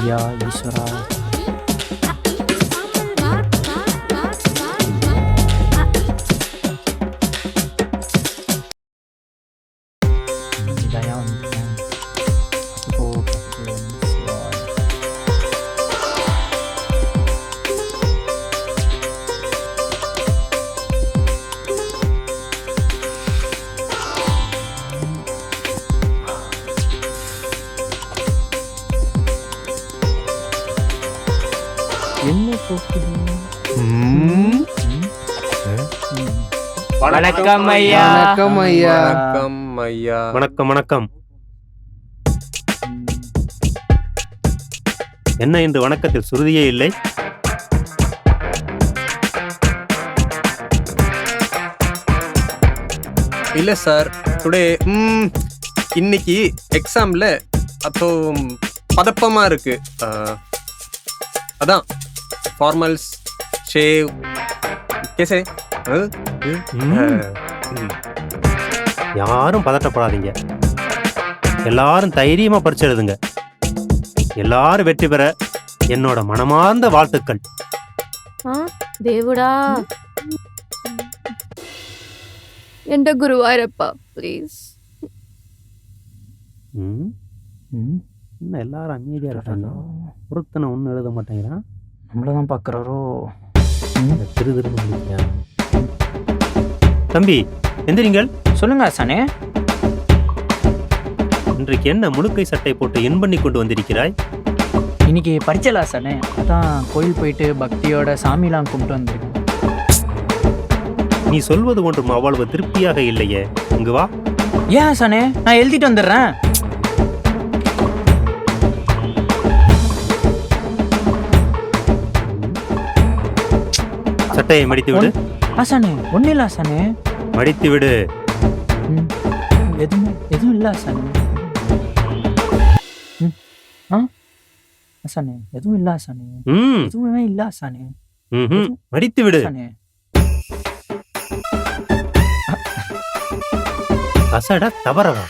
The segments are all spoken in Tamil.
ஐயா ஈஸ்வரா, தயா வந்துட்டேன். என்ன கூப்பிடு? வணக்கம் ஐயா. வணக்கம் ஐயா. வணக்கம் ஐயா. வணக்கம் வணக்கம். என்ன இன்று வணக்கத்தில் சுருதியே இல்லை? இல்ல சார், டுடே இன்னைக்கு எக்ஸாம்ல அப்போ பதப்பமா இருக்கு. அதான் ஃபார்மல்ஸ் ஷேவ் கேசே. யாரும் பதட்டப்படாதீங்க. எல்லாரும் தைரியமா பரிச்சு எழுதுங்க. எல்லாரும் வெற்றி பெற என்னோட மனமார்ந்த வாழ்த்துக்கள். దేవుడా எந்த குருவாரப்பா ப்ளீஸ். என்ன எல்லாரும் அமைதியா இருக்காங்க? ஒருத்தனை ஒன்றும் எழுத மாட்டேங்கிறான். நம்மளதான் பார்க்குறாரோ? திரு திரும்ப தம்பி எந்திரிங்கள். சொல்லுங்க ஆசானே. இன்றைக்கு என்ன முழுக்கை சட்டை போட்டு என் பண்ணி கொண்டு வந்திருக்கிறாய்? இன்னைக்கு பரிச்சல் ஆசானே, அதான் கோயில் போயிட்டு பக்தியோட சாமிலாம் கும்பிட்டு வந்திருக்கேன். நீ சொல்வது ஒன்றும் அவ்வளவு திருப்தியாக இல்லையே. இங்கு வா. ஏன் ஆசானே? நான் எழுதிட்டு வந்துடுறேன். சட்டையை மடித்து விடு. ஆசானே ஒன்றும் இல்லை ஆசானே. மடித்து விடு. எதுவும் இல்லை ஆசானே. ஆசானே எதுவும் இல்லை ஆசானே. எதுவுமே இல்லை ஆசானே. மடித்து விடு. அசட தவறவா?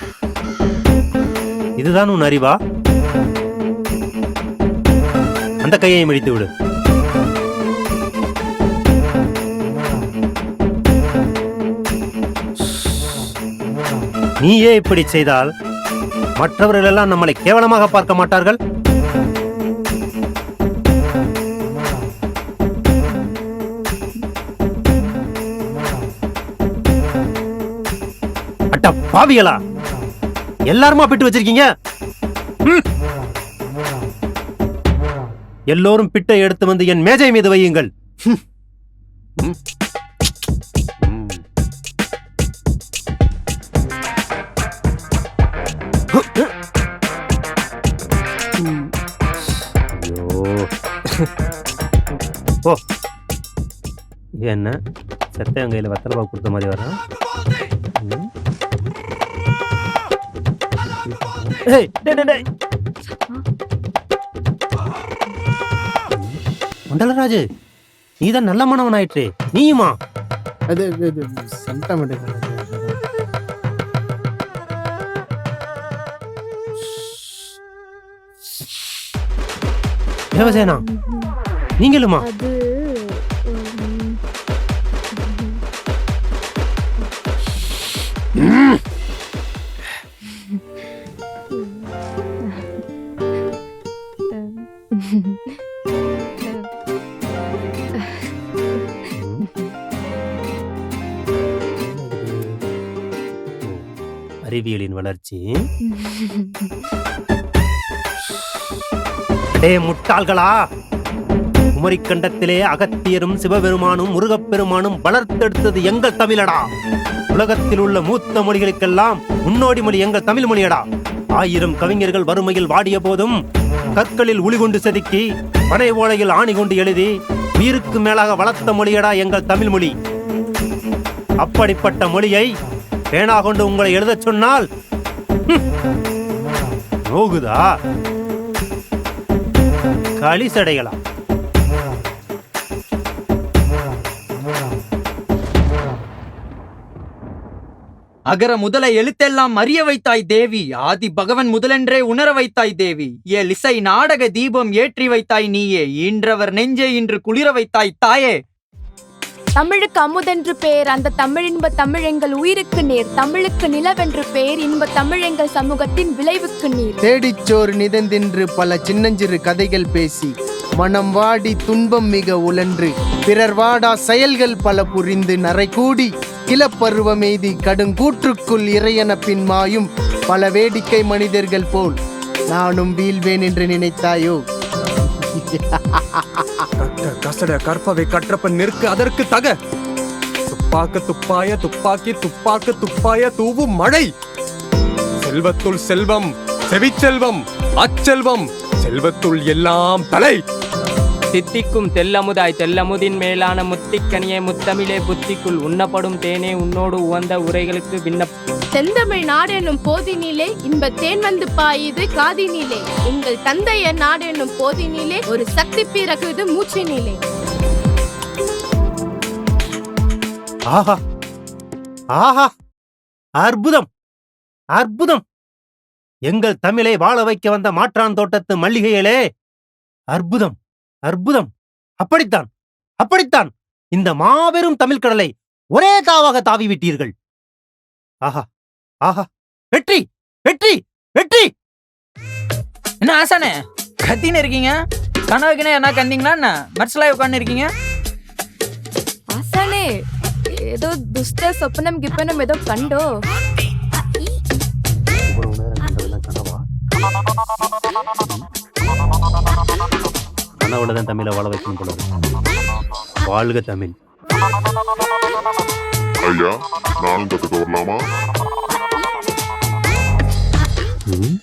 இதுதான் உன் அறிவா? அந்த கையை மடித்து விடு. நீயே இப்படி செய்தால் மற்றவர்கள் எல்லாம் நம்மளை கேவலமாக பார்க்க மாட்டார்கள்? அட்ட பாவிகளா, எல்லாருமா பிட்டு வச்சிருக்கீங்க? எல்லோரும் பிட்டை எடுத்து வந்து என் மேஜை மீது வையுங்கள். ஓ, என்ன செத்தவன் கையில் வெத்தலை பாக்கு கொடுத்த மாதிரி வர்றான்? மண்டலராஜு, நீதான் நல்ல மனவன் ஆயிற்று. நீயுமா? அது சென்டமெண்ட். தேவசேனா, நீங்களுமா? அது அறிவியலின் வளர்ச்சி. டே முட்டாள்களா, குமரிக்கண்டத்திலே அகத்தியரும் சிவபெருமானும் முருகப்பெருமானும் வளர்த்தெடுத்தது எங்கள் தமிழடா. உலகத்தில் உள்ள மூத்த மொழிகளுக்கெல்லாம் முன்னோடி மொழி எங்கள் தமிழ் மொழியடா. 1000 கவிஞர்கள் வறுமையில் வாடிய போதும் கற்களில் உளி கொண்டு செதுக்கி பனை ஓலையில் ஆணி கொண்டு எழுதி உயிருக்கு மேலாக வளர்த்த மொழியடா எங்கள் தமிழ் மொழி. அப்படிப்பட்ட மொழியை பேனா கொண்டு உங்களை எழுதச் சொன்னால் நோகுதா? களிசடைகளா? அகர முதல எழுத்தெல்லாம் அறிய வைத்தாய் தேவி, ஆதி பகவன் முதலென்றே உணர வைத்தாய் தேவி. இசை நாடக தீபம் ஏற்றி வைத்தாய் நீயே, ஈன்றவர் நெஞ்சே இன்று குளிர வைத்தாய் தாயே. தமிழுக்கு அமுதென்று பேர், அந்த தமிழின்ப தமிழ் எங்கள் உயிருக்கு நேர். தமிழுக்கு நிலவென்று பேர், இன்ப தமிழ் எங்கள் சமூகத்தின் விளைவுக்கு நீர். தேடிச்சோறு நிதந்தின்று பல சின்னஞ்சிறு கதைகள் பேசி மனம் வாடி துன்பம் மிக உழன்று பிறர் வாடா செயல்கள் பல புரிந்து நரை கூடி கிளப்பருவமெய்தி கடுங்கூற்றுக்குள் இறையன பின்மாயும் பல வேடிக்கை மனிதர்கள் போல் நானும் வீழ்வேன் என்று நினைத்தாயோ? கசட கற்பவை கற்றப்ப நிற்க அதற்கு தக. துப்பாக்க துப்பாய துப்பாக்கி துப்பாக்க துப்பாய தூவும் மழை. செல்வத்துள் செல்வம் செவிச்செல்வம் அச்செல்வம் செல்வத்துள் எல்லாம் தலை. தித்திக்கும் தெல்லமுதாய் தெல்லமுதின் மேலான முத்திக்கனியே முத்தமிழே புத்திக்குள் உண்ணப்படும் தேனே உன்னோடு உவந்த உரைகளுக்கு விண்ணப்பம். செந்தமிழ் நாடெனும் போதினிலே இன்ப தேன் வந்து பாயுது காதினிலே. எங்கள் தந்தைய நாடெனும் போதினிலே ஒரு சக்தி பிறகுது மூச்சினிலே. ஆஹா ஆஹா, அற்புதம் அற்புதம்! எங்கள் தமிழை வாழ வைக்க வந்த மாற்றான் தோட்டத்து மல்லிகைகளே, அற்புதம் அற்புதம்! அப்படித்தான் அப்படித்தான் இந்த மாபெரும் தமிழ் கடலை ஒரே தாவாக தாவி விட்டீர்கள். ஆஹா ஆஹா, வெற்றி வெற்றி வெற்றி! என்ன ஆசானே கத்தின்னு இருக்கீங்க? கனவுக்குனே என்ன கந்தீங்களா? என்ன மனசுல உட்காந்து இருக்கீங்க? ஆசானே, ஏதோ துஷ்ட சொப்பனம் கிப்பனம் ஏதோ கண்டோ. கனவுலதான் தமிழை வாழ வைக்கணும் போல இருக்கு. வாழ்க தமிழ்! ஐயா, நானும் கத்துக்க வரலாமா? ம்